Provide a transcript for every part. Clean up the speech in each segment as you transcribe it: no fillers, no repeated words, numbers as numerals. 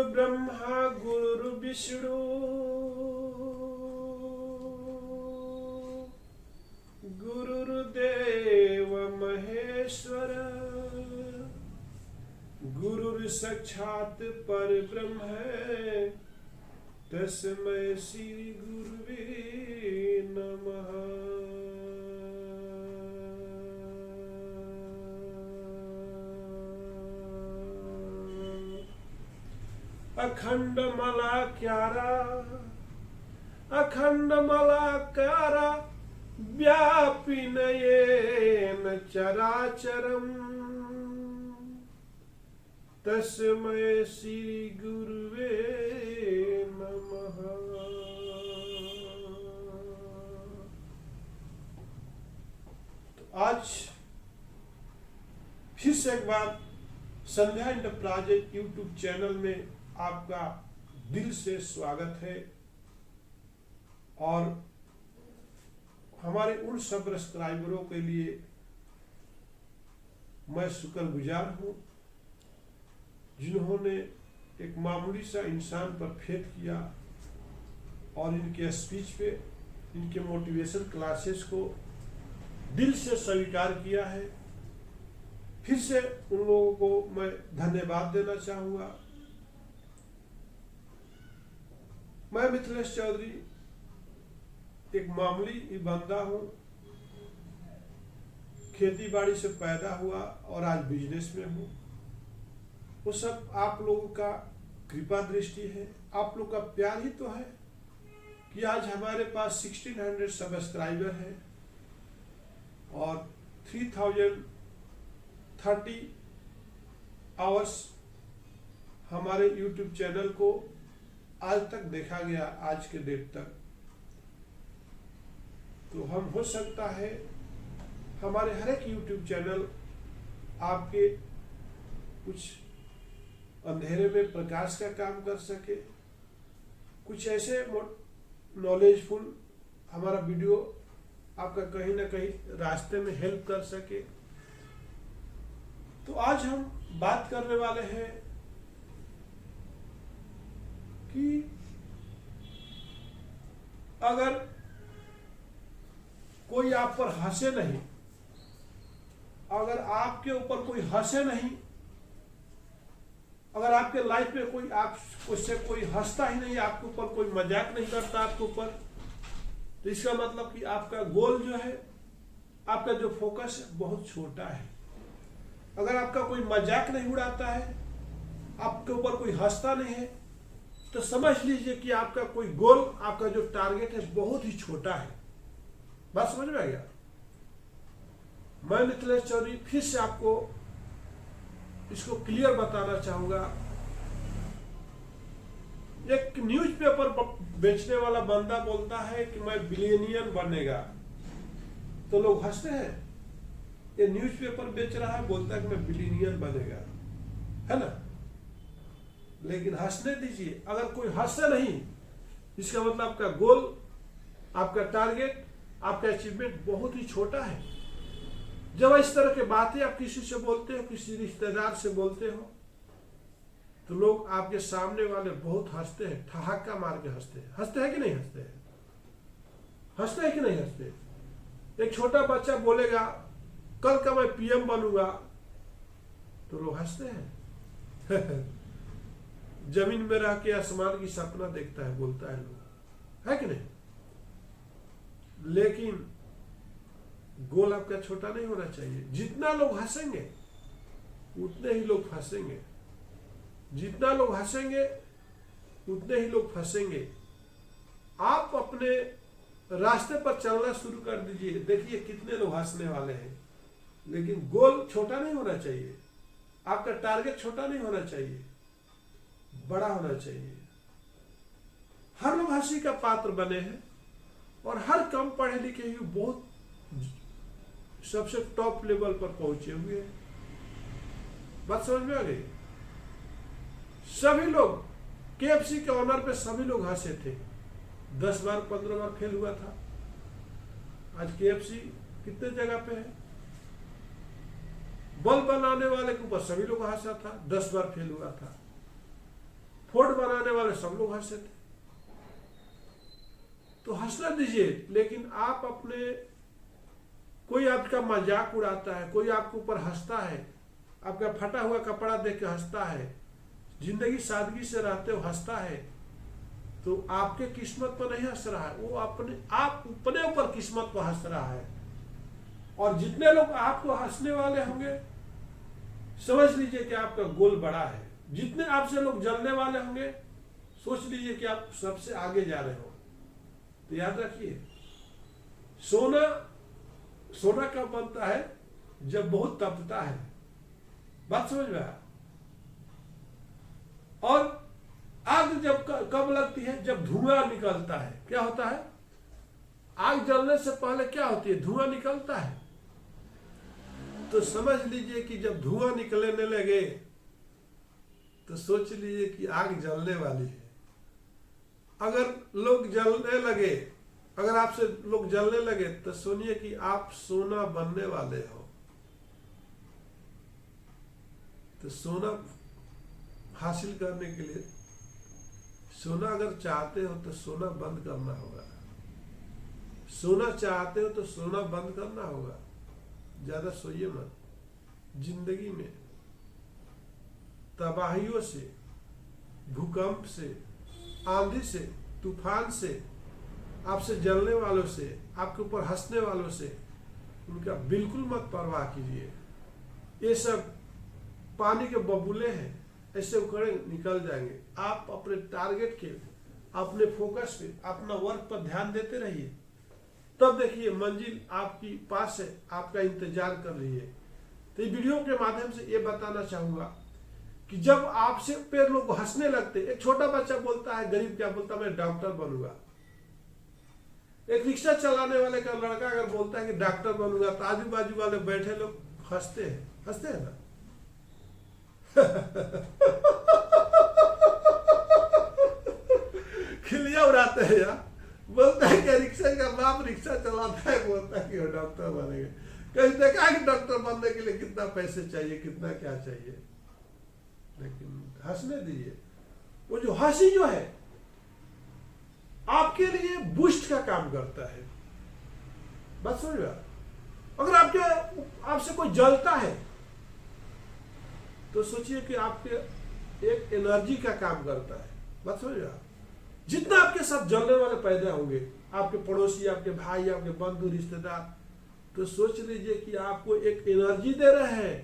ब्रह्मा गुरुर्विष्णु गुरुर्देव महेश्वर गुरुर् साक्षात् परब्रह्म तस्मै श्री गुरुवे नमः। अखंड मलाकारा व्यापिन येन चराचरम् तस्मै श्री गुरुवे नमः। तो आज फिर से एक बार संध्या इंटरप्राइजेज यूट्यूब चैनल में आपका दिल से स्वागत है और हमारे उन सब्सक्राइबरों के लिए मैं शुक्रगुजार हूं जिन्होंने एक मामूली सा इंसान पर फेथ किया और इनके स्पीच पे, इनके मोटिवेशन क्लासेस को दिल से स्वीकार किया है। फिर से उन लोगों को मैं धन्यवाद देना चाहूंगा। मैं मिथिलेश चौधरी एक मामूली ही बंदा हूं, खेती बाड़ी से पैदा हुआ और आज बिजनेस में हूं। वो सब आप लोगों का कृपा दृष्टि है, आप लोग का प्यार ही तो है कि आज हमारे पास 1600 सब्सक्राइबर है और 3030 आवर्स हमारे YouTube चैनल को आज तक देखा गया, आज के डेट तक। तो हम हो सकता है हमारे हर एक YouTube चैनल आपके कुछ अंधेरे में प्रकाश का काम कर सके, कुछ ऐसे नॉलेजफुल हमारा वीडियो आपका कहीं ना कहीं रास्ते में हेल्प कर सके। तो आज हम बात करने वाले हैं कि अगर कोई आप पर हंसे नहीं, अगर आपके ऊपर कोई हंसे नहीं, अगर आपके लाइफ में कोई आप उससे कोई हंसता ही नहीं, आपके ऊपर कोई मजाक नहीं करता आपके ऊपर, तो इसका मतलब कि आपका गोल जो है, आपका जो फोकस है बहुत छोटा है। अगर आपका कोई मजाक नहीं उड़ाता है, आपके ऊपर कोई हंसता नहीं है, तो समझ लीजिए कि आपका कोई गोल, आपका जो टारगेट है बहुत ही छोटा है। बात समझ में आ गया? मैं मिथिलेश चौधरी फिर से आपको इसको क्लियर बताना चाहूंगा। एक न्यूज़पेपर बेचने वाला बंदा बोलता है कि मैं बिलियनियर बनेगा, तो लोग हंसते हैं। ये न्यूज़पेपर बेच रहा है, बोलता है कि मैं बिलियनियर बनेगा, है ना? लेकिन हंसने दीजिए। अगर कोई हंसे नहीं, इसका मतलब आपका गोल, आपका टारगेट, आपका अचीवमेंट बहुत ही छोटा है। जब इस तरह की बातें आप किसी से बोलते हो, किसी रिश्तेदार से बोलते हो, तो लोग आपके सामने वाले बहुत हंसते हैं, ठहाका मार के हंसते हैं। हंसते हैं कि नहीं हंसते हैं? हंसते हैं कि नहीं हंसते? एक छोटा बच्चा बोलेगा कल का मैं पीएम बनूंगा, तो लोग हंसते हैं। जमीन में रह के आसमान की सपना देखता है, बोलता है लोग, है कि नहीं? लेकिन गोल आपका छोटा नहीं होना चाहिए। जितना लोग हंसेंगे उतने ही लोग फंसेंगे, जितना लोग हंसेंगे उतने ही लोग फंसेंगे। आप अपने रास्ते पर चलना शुरू कर दीजिए, देखिए कितने लोग हंसने वाले हैं। लेकिन गोल छोटा नहीं होना चाहिए, आपका टारगेट छोटा नहीं होना चाहिए, बड़ा होना चाहिए। हर लोग हंसी का पात्र बने हैं और हर कम पढ़े लिखे ही बहुत सबसे टॉप लेवल पर पहुंचे हुए हैं। बात समझ में आ गई? सभी लोग केएफसी के ऑनर पे सभी लोग हंसे थे, 10 बार 15 बार फेल हुआ था। आज केएफसी कितने जगह पे है? बल्ब बनाने वाले के ऊपर सभी लोग हंसा था, 10 बार फेल हुआ था। फोर्ट बनाने वाले सब लोग हंसे थे। तो हंसना दीजिए, लेकिन आप अपने, कोई आपका मजाक उड़ाता है, कोई आपके ऊपर हंसता है, आपका फटा हुआ कपड़ा देख के हंसता है, जिंदगी सादगी से रहते हो हंसता है, तो आपके किस्मत पर नहीं हंस रहा है, वो अपने ऊपर किस्मत पर हंस रहा है। और जितने लोग आपको हंसने वाले होंगे, समझ लीजिए कि आपका गोल बड़ा है। जितने आपसे लोग जलने वाले होंगे, सोच लीजिए कि आप सबसे आगे जा रहे हो। तो याद रखिए, सोना कब बनता है? जब बहुत तपता है। बात समझ में आया? और आग जब कब लगती है? जब धुआं निकलता है। क्या होता है? आग जलने से पहले क्या होती है? धुआं निकलता है। तो समझ लीजिए कि जब धुआं निकलने लगे तो सोच लीजिए कि आग जलने वाली है। अगर लोग जलने लगे, अगर आपसे लोग जलने लगे, तो सुनिए कि आप सोना बनने वाले हो। तो सोना हासिल करने के लिए, सोना अगर चाहते हो तो सोना बंद करना होगा। सोना चाहते हो तो सोना बंद करना होगा। ज्यादा सोइए मत। जिंदगी में तबाहियों से, भूकंप से, आंधी से, तूफान से, आपसे जलने वालों से, आपके ऊपर हंसने वालों से, उनका बिल्कुल मत परवाह कीजिए। ये सब पानी के बबूले हैं, ऐसे उखड़े निकल जाएंगे। आप अपने टारगेट के, अपने फोकस पे, अपना वर्क पर ध्यान देते रहिए, तब देखिए मंजिल आपकी पास है, आपका इंतजार कर रही है। तो इस वीडियो के माध्यम से ये बताना चाहूंगा कि जब आपसे पे लोग हंसने लगते, एक छोटा बच्चा बोलता है, गरीब क्या बोलता है? मैं डॉक्टर बनूंगा। एक रिक्शा चलाने वाले का लड़का अगर बोलता है कि डॉक्टर बनूंगा, तो आजू बाजू वाले बैठे लोग हंसते हैं ना। खिलिया उड़ाते हैं यार। बोलता है कि रिक्शा का बाप रिक्शा चलाता है, बोलता है कि वो डॉक्टर बनेगा। कहीं देखा कि डॉक्टर बनने के लिए कितना पैसे चाहिए, कितना क्या चाहिए। लेकिन हंसने दीजिए। वो जो हंसी जो है आपके लिए बूस्ट का काम करता है। बात समझ रहा? अगर आपसे कोई जलता है तो सोचिए कि आपके एक एनर्जी का काम करता है। बात समझ रहा? जितना आपके साथ जलने वाले पैदा होंगे, आपके पड़ोसी, आपके भाई, आपके बंधु, रिश्तेदार, तो सोच लीजिए कि आपको एक एनर्जी दे रहे हैं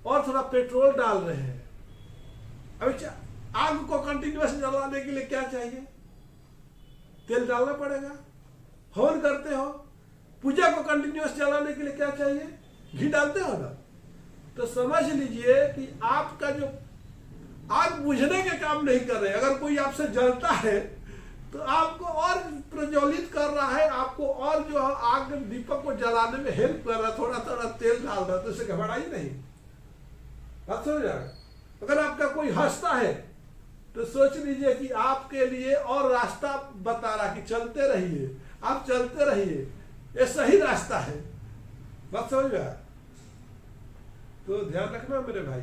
और थोड़ा पेट्रोल डाल रहे हैं। अभी आग को कंटिन्यूअस जलाने के लिए क्या चाहिए? तेल डालना पड़ेगा। हवन करते हो, पूजा को कंटिन्यूअस जलाने के लिए क्या चाहिए? घी डालते हो ना। तो समझ लीजिए कि आपका जो आग बुझने के काम नहीं कर रहे। अगर कोई आपसे जलता है तो आपको और प्रज्वलित कर रहा है, आपको और जो आग दीपक को जलाने में हेल्प कर रहा है, थोड़ा थोड़ा तेल डाल रहा है, तो इसे घबराई नहीं। बात समझ आ गया? अगर आपका कोई हंसता है तो सोच लीजिए कि आपके लिए और रास्ता बता रहा कि चलते रहिए, आप चलते रहिए, ये सही रास्ता है। बात समझ गया? तो ध्यान रखना मेरे भाई,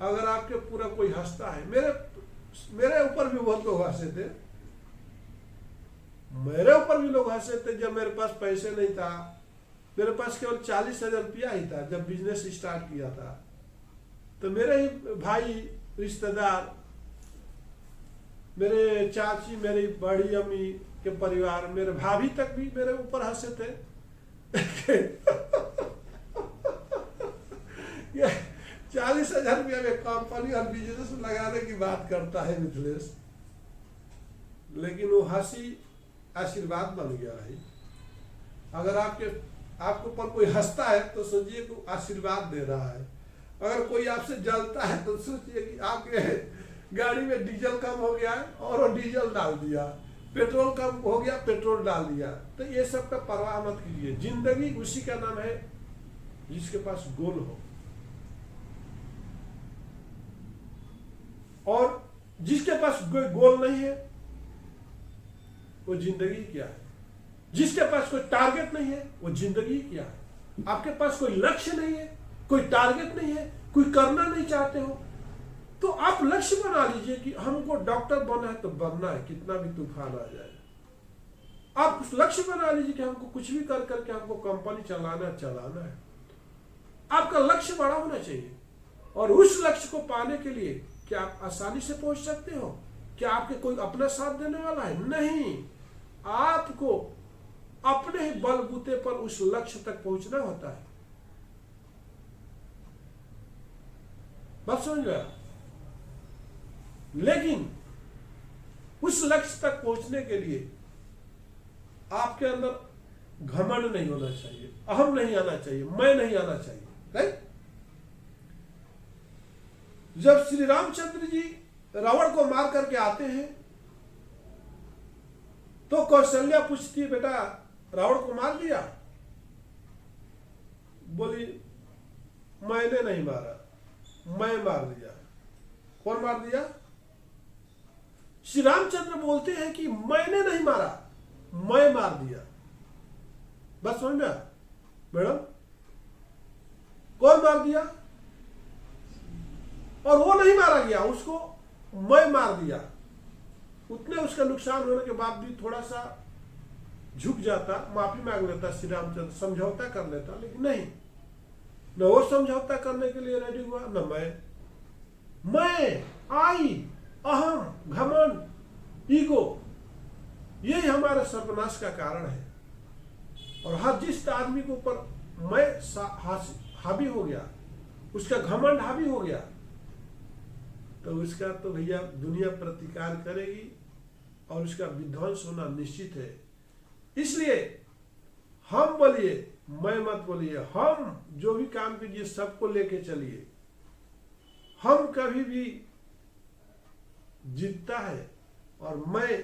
अगर आपके पूरा कोई हंसता है, मेरे ऊपर भी बहुत लोग हंसे थे, मेरे ऊपर भी लोग हंसे थे जब मेरे पास पैसे नहीं था। मेरे पास केवल 40,000 रुपया ही था जब बिजनेस स्टार्ट किया था। तो मेरे ही भाई, रिश्तेदार, मेरे चाची, मेरी बड़ी अम्मी के परिवार, मेरे भाभी तक भी मेरे ऊपर हंसे थे। 40,000 रुपया में कंपनी और बिजनेस लगाने की बात करता है मिथिलेश, लेकिन वो हंसी आशीर्वाद बन गया भाई। अगर आपके ऊपर कोई हंसता है तो सोचिए कि आशीर्वाद दे रहा है। अगर कोई आपसे जलता है तो सोचिए कि आपके गाड़ी में डीजल कम हो गया है और वो डीजल डाल दिया, पेट्रोल कम हो गया, पेट्रोल डाल दिया। तो ये सब का परवाह मत कीजिए। जिंदगी उसी का नाम है जिसके पास गोल हो, और जिसके पास कोई गोल नहीं है वो जिंदगी क्या है? जिसके पास कोई टारगेट नहीं है वो जिंदगी क्या है? आपके पास कोई लक्ष्य नहीं है, कोई टारगेट नहीं है, कोई करना नहीं चाहते हो, तो आप लक्ष्य बना लीजिए कि हमको डॉक्टर बनना है तो बनना है, कितना भी तूफान आ जाए। आप उस लक्ष्य बना लीजिए कि हमको कुछ भी कर करके हमको कंपनी चलाना है। आपका लक्ष्य बड़ा होना चाहिए, और उस लक्ष्य को पाने के लिए क्या आप आसानी से पहुंच सकते हो? क्या आपके कोई अपना साथ देने वाला है? नहीं, आपको अपने ही बलबूते पर उस लक्ष्य तक पहुंचना होता है। बात समझ गया? लेकिन उस लक्ष्य तक पहुंचने के लिए आपके अंदर घमंड नहीं होना चाहिए, अहम नहीं आना चाहिए, मैं नहीं आना चाहिए। राइट? जब श्री रामचंद्र जी रावण को मार करके आते हैं तो कौशल्या पूछती है, बेटा रावण को मार दिया? बोली, मैंने नहीं मारा, मैं मार दिया। कौन मार दिया? श्री रामचंद्र बोलते हैं कि मैंने नहीं मारा, मैं मार दिया। बस समझ में? मैडम, कौन मार दिया? और वो नहीं मारा गया, उसको मैं मार दिया। उतने उसका नुकसान होने के बाद भी थोड़ा सा झुक जाता, माफी मांग लेता श्री रामचंद्र, समझौता कर लेता। लेकिन नहीं, न वो समझौता करने के लिए रेडी हुआ, न मैं आई, अहम, घमंड, ईगो, यही हमारे सर्वनाश का कारण है। और हर जिस आदमी के ऊपर मैं हावी हो गया, उसका घमंड हावी हो गया, तो उसका तो भैया दुनिया प्रतिकार करेगी और उसका विध्वंस होना निश्चित है। इसलिए हम बोलिए, मैं मत बोलिए, हम जो भी काम कीजिए सबको लेके चलिए। हम कभी भी जीतता है और मैं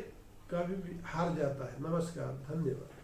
कभी भी हार जाता है। नमस्कार, धन्यवाद।